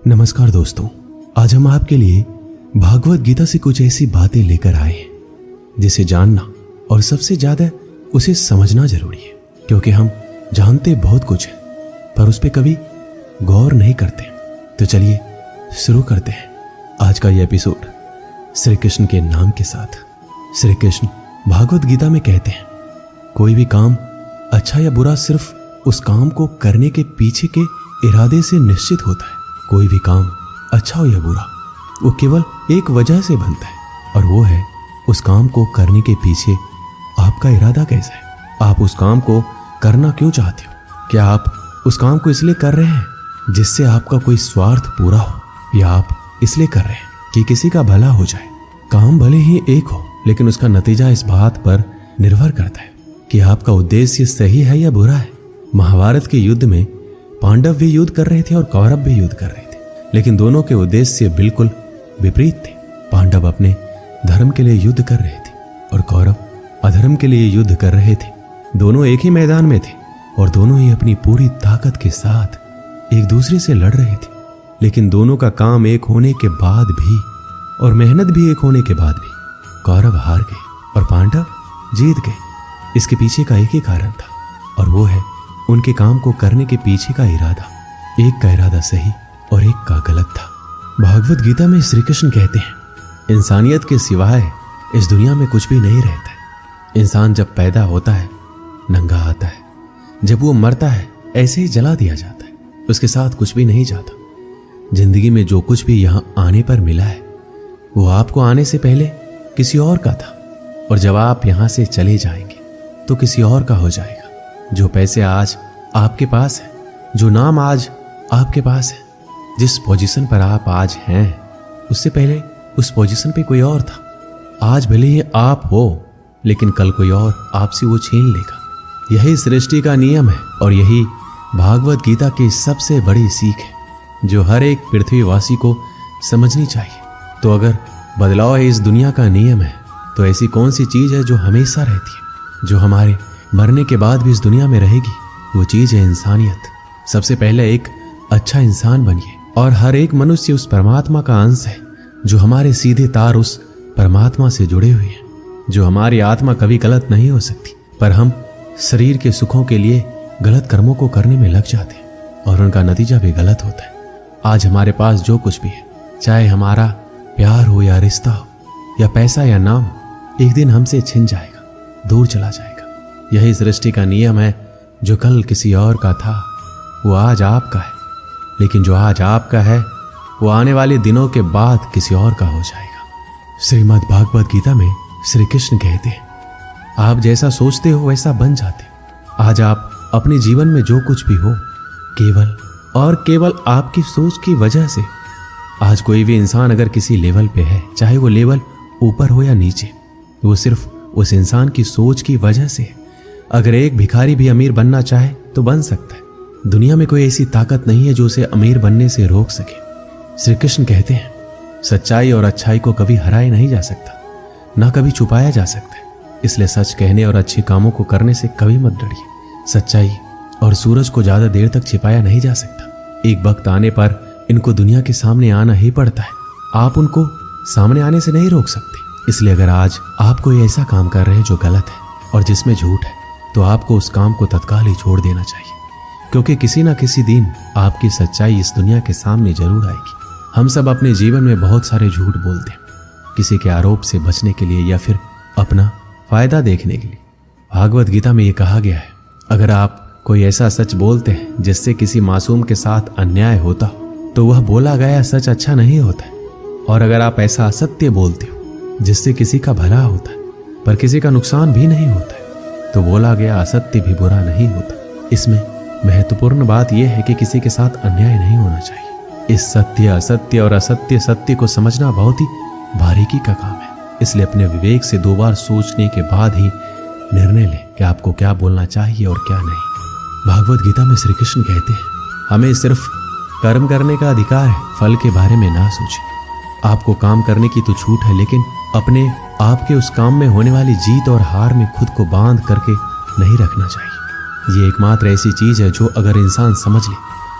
नमस्कार दोस्तों, आज हम आपके लिए भागवत गीता से कुछ ऐसी बातें लेकर आए हैं जिसे जानना और सबसे ज्यादा उसे समझना जरूरी है, क्योंकि हम जानते बहुत कुछ है पर उस पर कभी गौर नहीं करते। तो चलिए शुरू करते हैं आज का यह एपिसोड श्री कृष्ण के नाम के साथ। श्री कृष्ण भागवत गीता में कहते हैं, कोई भी काम अच्छा या बुरा सिर्फ उस काम को करने के पीछे के इरादे से निश्चित होता है। कोई भी काम अच्छा हो या बुरा वो केवल एक वजह से बनता है और वो है उस काम को करने के पीछे आपका इरादा कैसा है। आप उस काम को करना क्यों चाहते हो? क्या आप उस काम को इसलिए कर रहे हैं जिससे आपका कोई स्वार्थ पूरा हो, या आप इसलिए कर रहे हैं कि किसी का भला हो जाए? काम भले ही एक हो लेकिन उसका नतीजा इस बात पर निर्भर करता है कि आपका उद्देश्य सही है या बुरा है। महाभारत के युद्ध में पांडव भी युद्ध कर रहे थे और कौरव भी युद्ध कर रहे थे, लेकिन दोनों के उद्देश्य बिल्कुल विपरीत थे। पांडव अपने धर्म के लिए युद्ध कर रहे थे और कौरव अधर्म के लिए युद्ध कर रहे थे। दोनों एक ही मैदान में थे और दोनों ही अपनी पूरी ताकत के साथ एक दूसरे से लड़ रहे थे, लेकिन दोनों का काम एक होने के बाद भी और मेहनत भी एक होने के बाद भी कौरव हार गए और पांडव जीत गए। इसके पीछे का एक ही कारण था और वो है उनके काम को करने के पीछे का इरादा। एक का इरादा सही और एक का गलत था। भागवत गीता में श्री कृष्ण कहते हैं, इंसानियत के सिवाय इस दुनिया में कुछ भी नहीं रहता है। इंसान जब पैदा होता है नंगा आता है, जब वो मरता है ऐसे ही जला दिया जाता है, उसके साथ कुछ भी नहीं जाता। जिंदगी में जो कुछ भी यहाँ आने पर मिला है वो आपको आने से पहले किसी और का था और जब आप यहाँ से चले जाएंगे तो किसी और का हो जाएगा। जो पैसे आज आपके पास है, जो नाम आज आपके पास है, जिस पोजीशन पर आप आज हैं, उससे पहले उस पोजीशन पे कोई और था। आज भले ही आप हो लेकिन कल कोई और आपसे वो छीन लेगा। यही सृष्टि का नियम है और यही भागवत गीता की सबसे बड़ी सीख है जो हर एक पृथ्वीवासी को समझनी चाहिए। तो अगर बदलाव है इस दुनिया का नियम है तो ऐसी कौन सी चीज है जो हमेशा रहती है, जो हमारे मरने के बाद भी इस दुनिया में रहेगी? वो चीज है इंसानियत। सबसे पहले एक अच्छा इंसान बनिए और हर एक मनुष्य उस परमात्मा का अंश है जो हमारे सीधे तार उस परमात्मा से जुड़े हुए हैं। जो हमारी आत्मा कभी गलत नहीं हो सकती, पर हम शरीर के सुखों के लिए गलत कर्मों को करने में लग जाते हैं और उनका नतीजा भी गलत होता है। आज हमारे पास जो कुछ भी है, चाहे हमारा प्यार हो या रिश्ता हो या पैसा या नाम, एक दिन हमसे छिन जाएगा, दूर चला जाएगा। यही सृष्टि का नियम है। जो कल किसी और का था वो आज आपका है, लेकिन जो आज आपका है वो आने वाले दिनों के बाद किसी और का हो जाएगा। श्रीमद् भागवत गीता में श्री कृष्ण कहते हैं, आप जैसा सोचते हो वैसा बन जाते हो। आज आप अपने जीवन में जो कुछ भी हो केवल और केवल आपकी सोच की वजह से। आज कोई भी इंसान अगर किसी लेवल पे है, चाहे वो लेवल ऊपर हो या नीचे, वो सिर्फ उस इंसान की सोच की वजह से है। अगर एक भिखारी भी अमीर बनना चाहे तो बन सकता है। दुनिया में कोई ऐसी ताकत नहीं है जो उसे अमीर बनने से रोक सके। श्री कृष्ण कहते हैं, सच्चाई और अच्छाई को कभी हराया नहीं जा सकता, ना कभी छुपाया जा सकता है। इसलिए सच कहने और अच्छे कामों को करने से कभी मत डरिए। सच्चाई और सूरज को ज्यादा देर तक छिपाया नहीं जा सकता। एक वक्त आने पर इनको दुनिया के सामने आना ही पड़ता है। आप उनको सामने आने से नहीं रोक सकते। इसलिए अगर आज आप कोई ऐसा काम कर रहे हैं जो गलत है और जिसमें झूठ है, तो आपको उस काम को तत्काल ही छोड़ देना चाहिए, क्योंकि किसी ना किसी दिन आपकी सच्चाई इस दुनिया के सामने जरूर आएगी। हम सब अपने जीवन में बहुत सारे झूठ बोलते हैं, किसी के आरोप से बचने के लिए या फिर अपना फायदा देखने के लिए। भागवत गीता में ये कहा गया है, अगर आप कोई ऐसा सच बोलते हैं जिससे किसी मासूम के साथ अन्याय होता हो तो वह बोला गया सच अच्छा नहीं होता है। और अगर आप ऐसा असत्य बोलते हो जिससे किसी का भला होता है पर किसी का नुकसान भी नहीं होता है, तो बोला गया असत्य भी बुरा नहीं होता। इसमें महत्वपूर्ण बात यह है कि किसी के साथ अन्याय नहीं होना चाहिए। इस सत्य असत्य और असत्य सत्य को समझना बहुत ही बारीकी का काम है। इसलिए अपने विवेक से 2 बार सोचने के बाद ही निर्णय लें कि आपको क्या बोलना चाहिए और क्या नहीं। भागवत गीता में श्री कृष्ण कहते हैं, हमें सिर्फ कर्म करने का अधिकार है, फल के बारे में ना सोचें। आपको काम करने की तो छूट है, लेकिन अपने आपके उस काम में होने वाली जीत और हार में खुद को बांध करके नहीं रखना चाहिए। ये एकमात्र ऐसी चीज है जो अगर इंसान समझ ले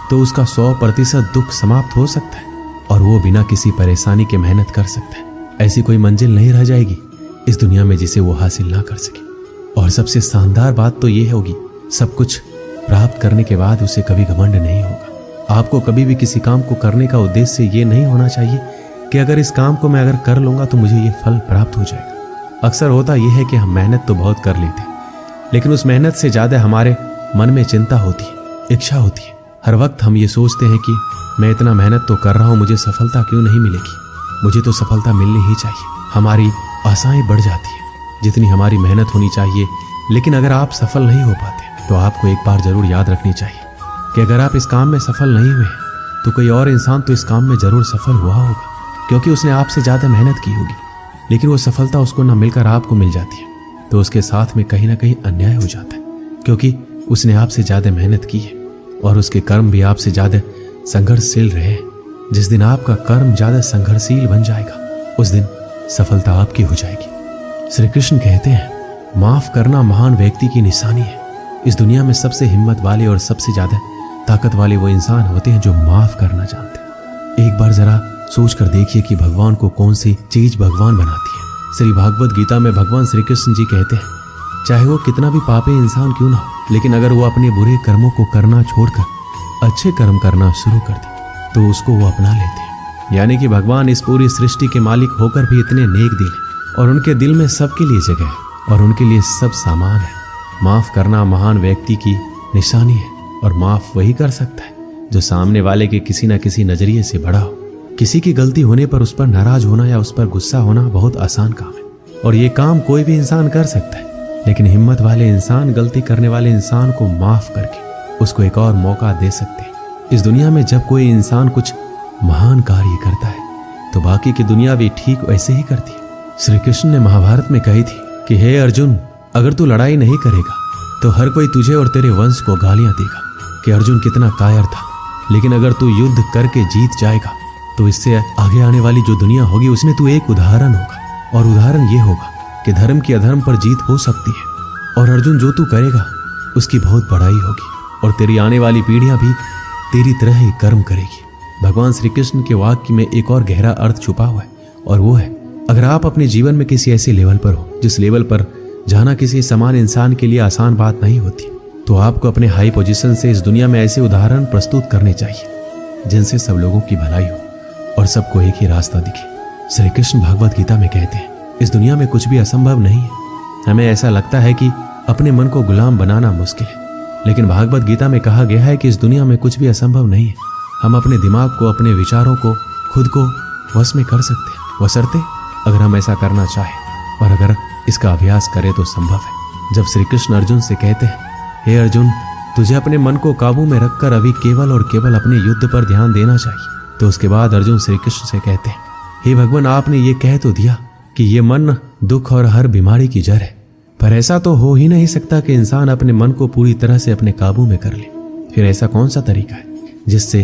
तो उसका 100% दुख समाप्त हो सकता है और वो बिना किसी परेशानी के मेहनत कर सकता है। ऐसी कोई मंजिल नहीं रह जाएगी इस दुनिया में जिसे वो हासिल ना कर सके। और सबसे शानदार बात तो ये होगी, सब कुछ प्राप्त करने के बाद उसे कभी घमंड नहीं होगा। आपको कभी भी किसी काम को करने का उद्देश्य ये नहीं होना चाहिए कि अगर इस काम को मैं अगर कर लूंगा तो मुझे ये फल प्राप्त हो जाएगा। अक्सर होता यह है कि हम मेहनत तो बहुत कर लेते हैं, लेकिन उस मेहनत से ज्यादा हमारे मन में चिंता होती है, इच्छा होती है। हर वक्त हम ये सोचते हैं कि मैं इतना मेहनत तो कर रहा हूं, मुझे सफलता क्यों नहीं मिलेगी, मुझे तो सफलता मिलनी ही चाहिए। हमारी आशाएं बढ़ जाती है जितनी हमारी मेहनत होनी चाहिए। लेकिन अगर आप सफल नहीं हो पाते तो आपको एक बार जरूर याद रखनी चाहिए कि अगर आप इस काम में सफल नहीं हुए तो कोई और इंसान तो इस काम में जरूर सफल हुआ होगा, क्योंकि उसने आपसे ज्यादा मेहनत की होगी। लेकिन वो सफलता उसको न मिलकर आपको मिल जाती है तो उसके साथ में कहीं ना कहीं अन्याय हो जाता है, क्योंकि उसने आपसे ज्यादा मेहनत की है और उसके कर्म भी आपसे ज्यादा संघर्षशील रहे हैं। जिस दिन आपका कर्म ज्यादा संघर्षशील बन जाएगा उस दिन सफलता आपकी हो जाएगी। श्री कृष्ण कहते हैं, माफ करना महान व्यक्ति की निशानी है। इस दुनिया में सबसे हिम्मत वाले और सबसे ज्यादा ताकत वाले वो इंसान होते हैं जो माफ करना जानते हैं। एक बार जरा सोच कर देखिए कि भगवान को कौन सी चीज भगवान बनाती है। श्री भागवत गीता में भगवान श्री कृष्ण जी कहते हैं, चाहे वो कितना भी पापी इंसान क्यों ना हो, लेकिन अगर वो अपने बुरे कर्मों को करना छोड़कर अच्छे कर्म करना शुरू कर दे तो उसको वो अपना लेते हैं। यानी कि भगवान इस पूरी सृष्टि के मालिक होकर भी इतने नेक दिल हैं और उनके दिल में सबके लिए जगह है और उनके लिए सब सामान है। माफ करना महान व्यक्ति की निशानी है और माफ वही कर सकता है जो सामने वाले के किसी न किसी नजरिए से बड़ा हो। किसी की गलती होने पर उस पर नाराज होना या उस पर गुस्सा होना बहुत आसान काम है और ये काम कोई भी इंसान कर सकता है, लेकिन हिम्मत वाले इंसान गलती करने वाले इंसान को माफ करके उसको एक और मौका दे सकते हैं। इस दुनिया में जब कोई इंसान कुछ महान कार्य करता है तो बाकी की दुनिया भी ठीक वैसे ही करती है। श्री कृष्ण ने महाभारत में कही थी कि हे अर्जुन, अगर तू लड़ाई नहीं करेगा तो हर कोई तुझे और तेरे वंश को गालियां देगा कि अर्जुन कितना कायर था, लेकिन अगर तू युद्ध करके जीत जाएगा तो इससे आगे आने वाली जो दुनिया होगी उसमें तू एक उदाहरण होगा। और उदाहरण ये होगा कि धर्म की अधर्म पर जीत हो सकती है और अर्जुन जो तू करेगा उसकी बहुत बड़ाई होगी और तेरी आने वाली पीढ़ियां भी तेरी तरह ही कर्म करेगी। भगवान श्री कृष्ण के वाक्य में एक और गहरा अर्थ छुपा हुआ है और वो है, अगर आप अपने जीवन में किसी ऐसे लेवल पर हो जिस लेवल पर जाना किसी समान इंसान के लिए आसान बात नहीं होती, तो आपको अपने हाई पोजीशन से इस दुनिया में ऐसे उदाहरण प्रस्तुत करने चाहिए जिनसे सब लोगों की भलाई हो और सबको एक ही रास्ता दिखे। श्री कृष्ण भागवत गीता में कहते हैं, इस दुनिया में कुछ भी असंभव नहीं है। हमें ऐसा लगता है कि अपने मन को गुलाम बनाना मुश्किल है, लेकिन भागवत गीता में कहा गया है कि इस दुनिया में कुछ भी असंभव नहीं है। हम अपने दिमाग को, अपने विचारों को खुद को वश में कर सकते हैं, बशर्ते अगर हम ऐसा करना चाहें और अगर इसका अभ्यास करें तो संभव है। जब श्री कृष्ण अर्जुन से कहते हैं, हे अर्जुन, तुझे अपने मन को काबू में रखकर अभी केवल और केवल अपने युद्ध पर ध्यान देना चाहिए, तो उसके बाद अर्जुन श्री कृष्ण से कहते हैं, हे भगवान, आपने ये कह तो दिया कि ये मन दुख और हर बीमारी की जड़ है, पर ऐसा तो हो ही नहीं सकता कि इंसान अपने मन को पूरी तरह से अपने काबू में कर ले। फिर ऐसा कौन सा तरीका है जिससे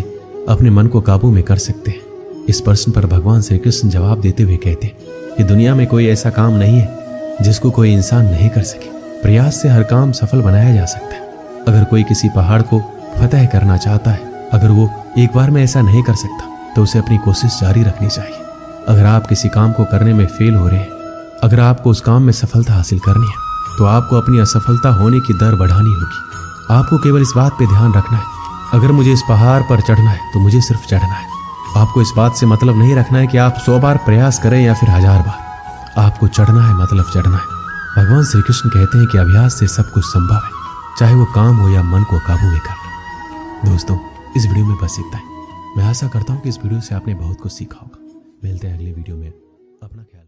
अपने मन को काबू में कर सकते हैं? इस प्रश्न पर भगवान श्री कृष्ण जवाब देते हुए कहते हैं कि दुनिया में कोई ऐसा काम नहीं है जिसको कोई इंसान नहीं कर सके। प्रयास से हर काम सफल बनाया जा सकता है। अगर कोई किसी पहाड़ को फतह करना चाहता है, अगर वो एक बार में ऐसा नहीं कर सकता तो उसे अपनी कोशिश जारी रखनी चाहिए। अगर आप किसी काम को करने में फेल हो रहे हैं, अगर आपको उस काम में सफलता हासिल करनी है, तो आपको अपनी असफलता होने की दर बढ़ानी होगी। आपको केवल इस बात पे ध्यान रखना है, अगर मुझे इस पहाड़ पर चढ़ना है तो मुझे सिर्फ चढ़ना है। आपको इस बात से मतलब नहीं रखना है कि आप 100 बार प्रयास करें या फिर 1000 बार, आपको चढ़ना है मतलब चढ़ना है। भगवान श्री कृष्ण कहते हैं कि अभ्यास से सब कुछ संभव है, चाहे वो काम हो या मन को काबू में करना। दोस्तों, इस वीडियो में बस इतना ही। मैं आशा करता हूँ कि इस वीडियो से आपने बहुत कुछ सीखा होगा। मिलते हैं अगले वीडियो में। अपना ख्याल